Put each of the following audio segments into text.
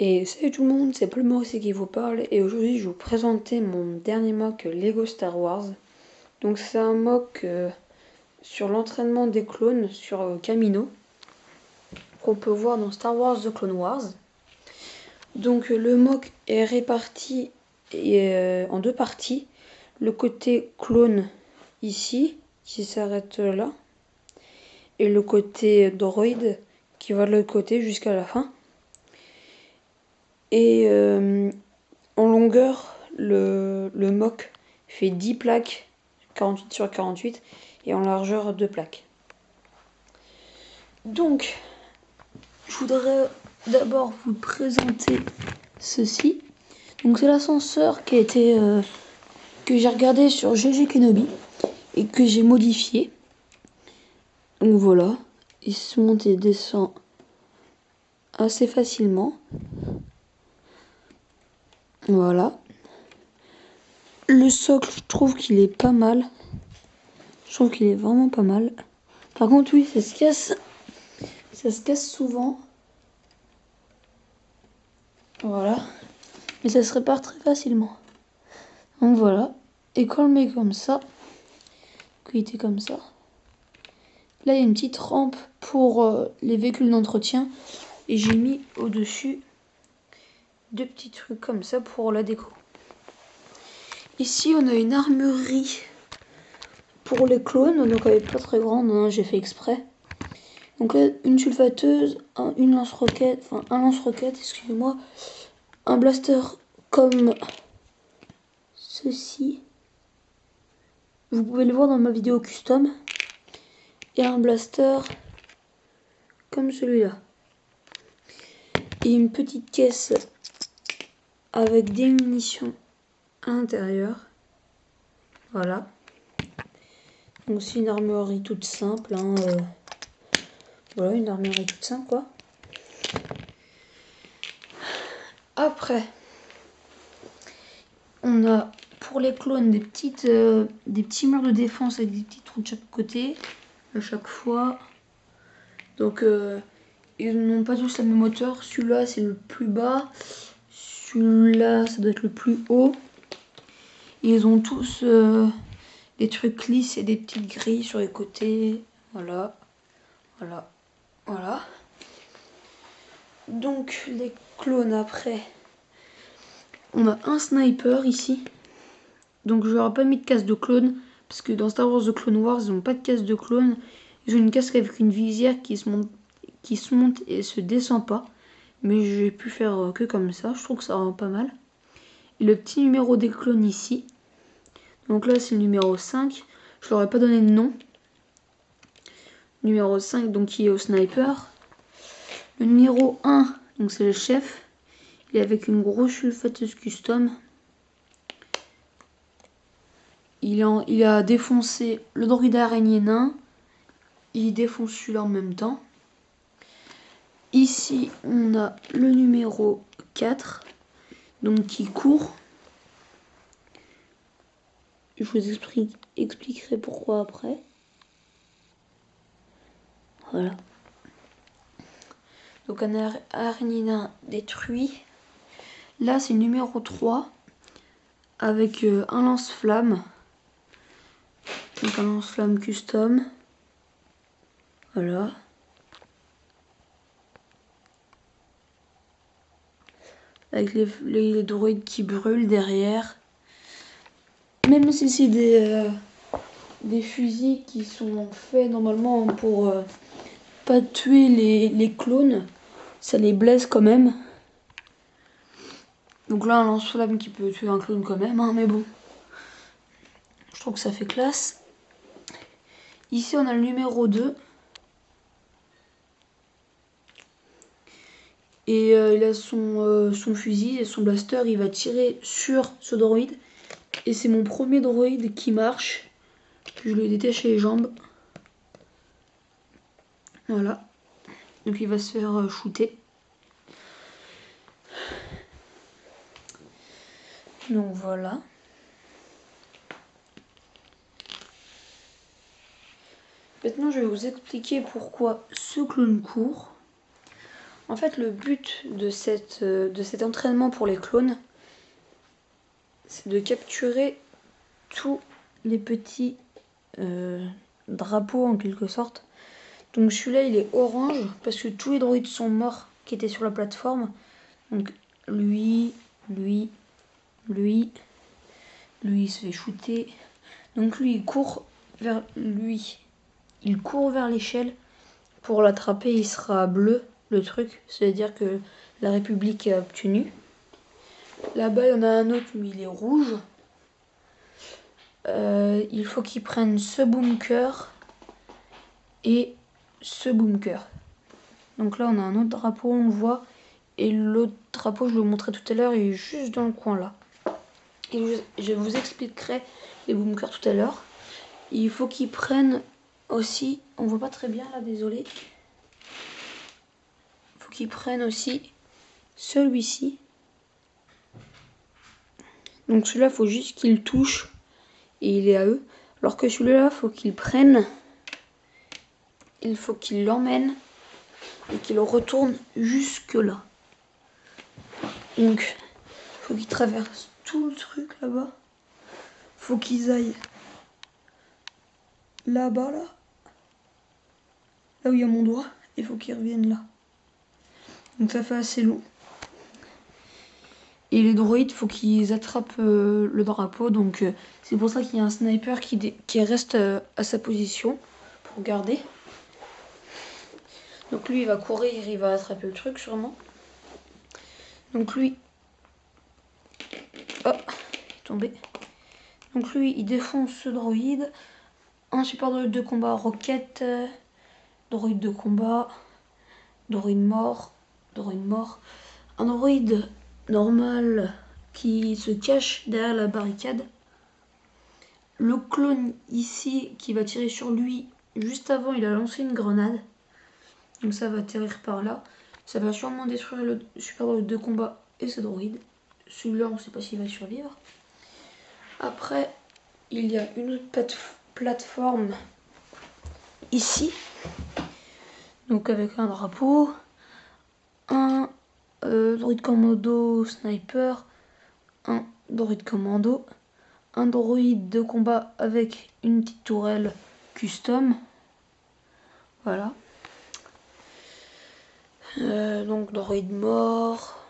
Et salut tout le monde, c'est Paul Maurice qui vous parle et aujourd'hui je vais vous présenter mon dernier mock Lego Star Wars. Donc c'est un mock sur l'entraînement des clones sur Kamino qu'on peut voir dans Star Wars The Clone Wars. Donc le mock est réparti en deux parties. Le côté clone ici qui s'arrête là et le côté droïde qui va de l'autre côté jusqu'à la fin. Et en longueur, le mock fait 10 plaques, 48 sur 48, et en largeur 2 plaques. Donc, je voudrais d'abord vous présenter ceci. Donc c'est l'ascenseur qui a été que j'ai regardé sur GG Kenobi et que j'ai modifié. Donc voilà, il se monte et descend assez facilement. Voilà. Le socle, je trouve qu'il est pas mal. Je trouve qu'il est vraiment pas mal. Par contre, oui, ça se casse. Ça se casse souvent. Voilà. Mais ça se répare très facilement. Donc voilà. Et quand on le met comme ça, qu'il était comme ça, là il y a une petite rampe pour les véhicules d'entretien. Et j'ai mis au-dessus deux petits trucs comme ça pour la déco. Ici, on a une armurerie pour les clones. Donc elle est pas très grande, hein, j'ai fait exprès. Donc là, une sulfateuse, une lance-roquette, enfin un lance-roquette, excusez-moi, un blaster comme ceci. Vous pouvez le voir dans ma vidéo custom. Et un blaster comme celui-là. Et une petite caisse avec des munitions à l'intérieur. Voilà. Donc c'est une armurerie toute simple. Hein, voilà, une armurerie toute simple quoi. Après, on a pour les clones des petits murs de défense avec des petits trous de chaque côté à chaque fois. Donc ils n'ont pas tous la même hauteur. Celui-là c'est le plus bas. Celui-là ça doit être le plus haut. Ils ont tous des trucs lisses et des petites grilles sur les côtés. Voilà. Voilà. Voilà. Donc les clones après. On a un sniper ici. Donc je leur ai pas mis de casque de clone. Parce que dans Star Wars The Clone Wars, ils n'ont pas de casque de clone. Ils ont une casque avec une visière qui se monte et se descend pas. Mais j'ai pu faire que comme ça. Je trouve que ça rend pas mal. Et le petit numéro des clones ici. Donc là c'est le numéro 5. Je leur ai pas donné de nom. Numéro 5 donc qui est au sniper. Le numéro 1 donc c'est le chef. Il est avec une grosse sulfateuse custom. Il a défoncé le droïde araignée nain. Il défonce celui-là en même temps. Ici, on a le numéro 4, donc qui court. Je vous expliquerai pourquoi après. Voilà. Donc un araignée nain détruit. Là, c'est le numéro 3 avec un lance-flamme. Donc un lance-flamme custom. Voilà. Avec les droïdes qui brûlent derrière. Même si c'est des fusils qui sont faits normalement pour pas tuer les clones, ça les blesse quand même. Donc là un lance-flamme qui peut tuer un clone quand même, hein, mais bon. Je trouve que ça fait classe. Ici on a le numéro 2. Et il a son fusil et son blaster, il va tirer sur ce droïde. Et c'est mon premier droïde qui marche. Je lui ai détaché les jambes. Voilà. Donc il va se faire shooter. Donc voilà. Maintenant je vais vous expliquer pourquoi ce clone court. En fait, le but de cet entraînement pour les clones, c'est de capturer tous les petits drapeaux en quelque sorte. Donc celui-là, il est orange parce que tous les droïdes sont morts qui étaient sur la plateforme. Donc lui, lui, lui, lui, il se fait shooter. Donc lui, il court vers lui. Il court vers l'échelle. Pour l'attraper, il sera bleu, le truc. C'est-à-dire que la République est obtenue. Là-bas, il y en a un autre, mais il est rouge. Il faut qu'il prenne ce bunker et ce bunker. Donc là, on a un autre drapeau, on le voit. Et l'autre drapeau, je le montrais tout à l'heure, il est juste dans le coin là. Et je vous expliquerai les bunkers tout à l'heure. Il faut qu'ils prennent aussi, on voit pas très bien là, désolé. Il faut qu'ils prennent aussi celui-ci. Donc celui-là, il faut juste qu'il touche et il est à eux. Alors que celui-là, il faut qu'ils prennent, il faut qu'ils l'emmènent et qu'il retourne jusque là. Donc, il faut qu'ils traversent tout le truc là-bas. Faut qu'ils aillent là-bas, là où il y a mon doigt. Il faut qu'ils reviennent là. Donc ça fait assez long. Et les droïdes, faut qu'ils attrapent le drapeau. Donc c'est pour ça qu'il y a un sniper qui reste à sa position pour garder. Donc lui, il va courir, il va attraper le truc sûrement. Donc lui, oh, il est tombé. Donc lui, il défonce ce droïde. Un super droïde de combat roquette, droïde de combat, droïde mort, droïde mort. Un droïde normal qui se cache derrière la barricade. Le clone ici qui va tirer sur lui, juste avant il a lancé une grenade. Donc ça va atterrir par là. Ça va sûrement détruire le super droïde de combat et ce droïde. Celui-là on ne sait pas s'il va survivre. Après il y a une autre plateforme ici. Donc avec un drapeau. Un droïde commando sniper. Un droïde commando. Un droïde de combat avec une petite tourelle custom. Voilà. Donc droïde mort.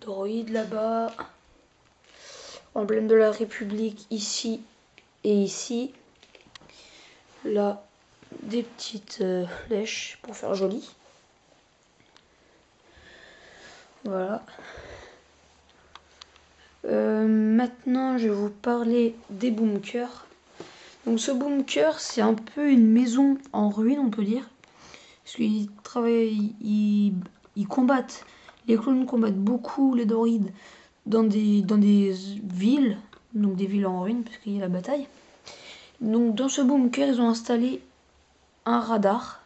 Droïde là-bas. Emblème de la République ici et ici. Là, des petites flèches pour faire joli. Voilà. Maintenant, je vais vous parler des bunkers. Donc ce bunker, c'est un peu une maison en ruine, on peut dire. Parce qu'ils travaillent, ils combattent. Les clones combattent beaucoup les droïdes dans des villes. Donc des villes en ruine, parce qu'il y a la bataille. Donc dans ce bunker, ils ont installé un radar.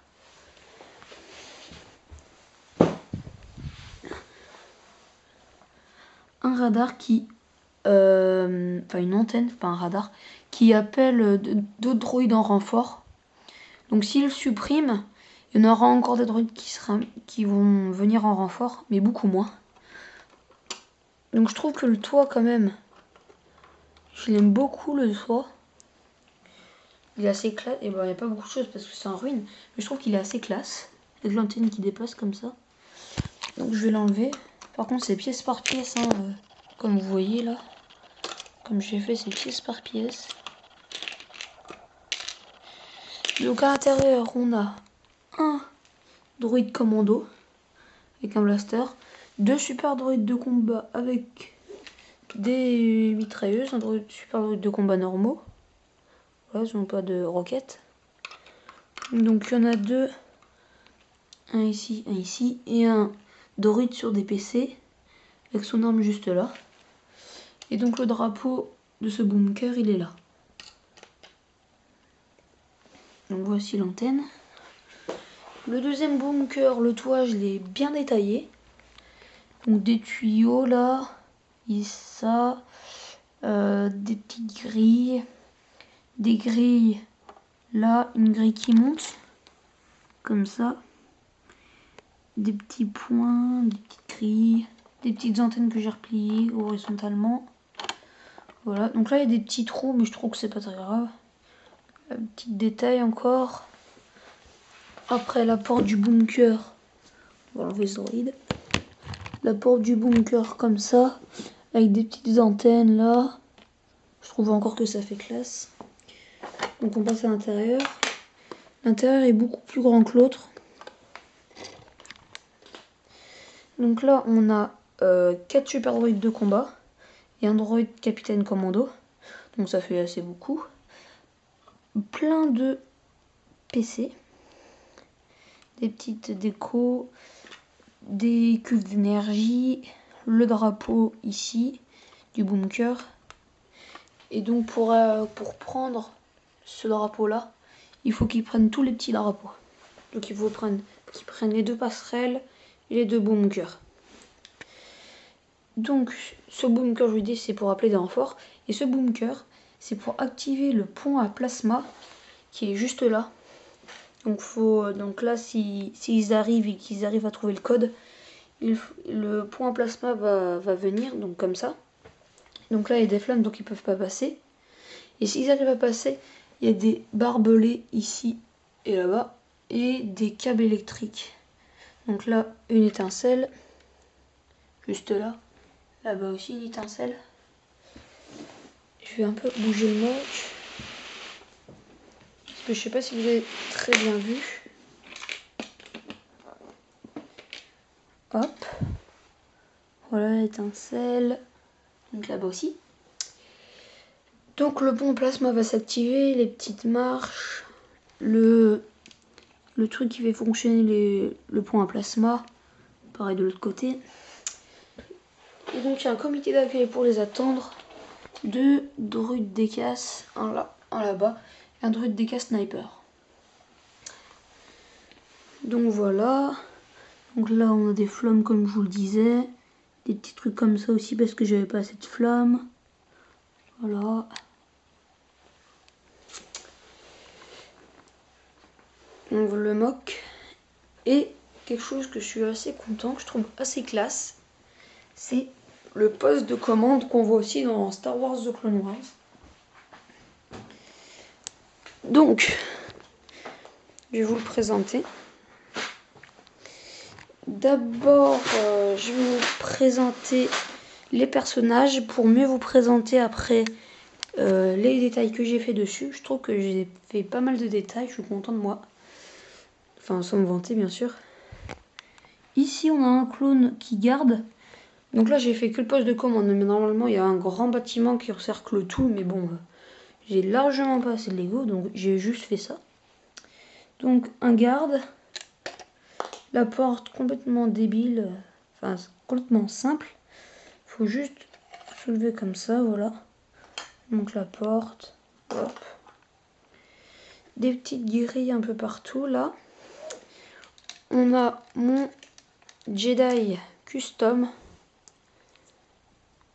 Un radar qui... enfin une antenne, pas un radar, qui appelle d'autres droïdes en renfort. Donc s'ils suppriment, il y en aura encore des droïdes qui vont venir en renfort, mais beaucoup moins. Donc je trouve que le toit quand même, je l'aime beaucoup le toit. Il est assez classe, et ben il n'y a pas beaucoup de choses parce que c'est en ruine, mais je trouve qu'il est assez classe, avec l'antenne qui dépasse comme ça. Donc je vais l'enlever. Par contre c'est pièce par pièce, hein, comme vous voyez là. Comme j'ai fait, c'est pièce par pièce. Donc à l'intérieur, on a un droïde commando avec un blaster, deux super droïdes de combat avec des mitrailleuses, un super droïde de combat normaux. Voilà, ils n'ont pas de roquettes. Donc il y en a deux, un ici, et un droïde sur des PC avec son arme juste là. Et donc le drapeau de ce bunker, il est là. Donc voici l'antenne. Le deuxième bunker, le toit, je l'ai bien détaillé. Donc des tuyaux là, et ça, des petites grilles, des grilles là, une grille qui monte, comme ça, des petits points, des petites grilles, des petites antennes que j'ai repliées horizontalement. Voilà, donc là il y a des petits trous, mais je trouve que c'est pas très grave. Un petit détail encore. Après la porte du bunker, on va enlever ce droïde. La porte du bunker comme ça, avec des petites antennes là. Je trouve encore que ça fait classe. Donc on passe à l'intérieur. L'intérieur est beaucoup plus grand que l'autre. Donc là on a 4 super droïdes de combat et un droïde capitaine commando. Donc ça fait assez beaucoup. Plein de PC. Des petites décos, des cuves d'énergie, le drapeau ici du bunker. Et donc pour prendre ce drapeau là, il faut qu'ils prennent tous les petits drapeaux. Donc il faut qu'ils prennent les 2 passerelles et les 2 bunkers. Donc ce bunker, je vous dis, c'est pour appeler des renforts. Et ce bunker, c'est pour activer le pont à plasma qui est juste là. Donc là, s'ils arrivent et qu'ils arrivent à trouver le code, le pont à plasma va venir, donc comme ça. Donc là, il y a des flammes, donc ils peuvent pas passer. Et s'ils arrivent à passer, il y a des barbelés ici et là-bas, et des câbles électriques. Donc là, une étincelle, juste là. Là-bas aussi, une étincelle. Je vais un peu bouger le moche. Parce que je sais pas si vous avez très bien vu. Hop. Voilà l'étincelle. Donc là-bas aussi. Donc le pont plasma va s'activer, les petites marches, le truc qui fait fonctionner le pont à plasma. Pareil de l'autre côté. Et donc il y a un comité d'accueil pour les attendre. 2 druides décasse, un là, un là-bas, et un druide décasse sniper. Donc voilà. Donc là on a des flammes comme je vous le disais. Des petits trucs comme ça aussi parce que j'avais pas assez de flammes. Voilà. On ouvre le mock. Et quelque chose que je suis assez content, que je trouve assez classe, c'est le poste de commande qu'on voit aussi dans Star Wars The Clone Wars. Donc, je vais vous le présenter. D'abord, je vais vous présenter les personnages pour mieux vous présenter après les détails que j'ai fait dessus. Je trouve que j'ai fait pas mal de détails, je suis content de moi. Enfin, sans me vanter, bien sûr. Ici, on a un clone qui garde. Donc là, j'ai fait que le poste de commande. Mais normalement, il y a un grand bâtiment qui encercle tout. Mais bon, j'ai largement pas assez de Lego. Donc, j'ai juste fait ça. Donc, un garde. La porte complètement débile. Enfin, complètement simple. Il faut juste soulever comme ça, voilà. Donc, la porte. Hop. Des petites grilles un peu partout, là. On a mon Jedi custom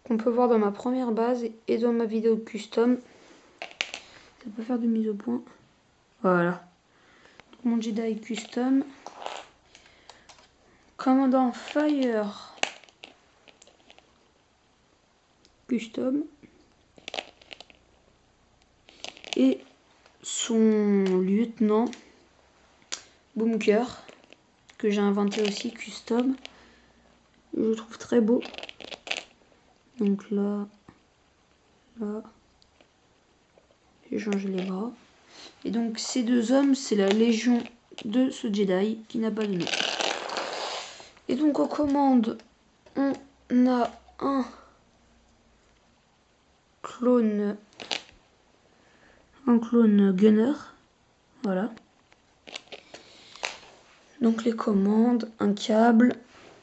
qu'on peut voir dans ma première base et dans ma vidéo custom. Ça peut faire de mise au point. Voilà. Donc mon Jedi custom. Commandant Fire custom. Et son lieutenant Bunker que j'ai inventé aussi custom. Je le trouve très beau. Donc là, j'ai changé les bras. Et donc ces 2 hommes, c'est la légion de ce Jedi qui n'a pas de nom. Et donc aux commandes, on a un clone gunner. Voilà. Donc les commandes, un câble,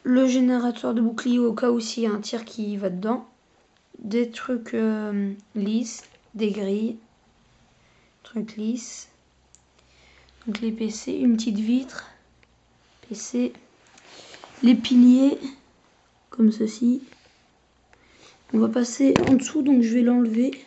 le générateur de bouclier au cas où s'il y a un tir qui va dedans, des trucs lisses, des grilles, trucs lisses, donc les PC, une petite vitre, PC, les piliers, comme ceci. On va passer en dessous, donc je vais l'enlever.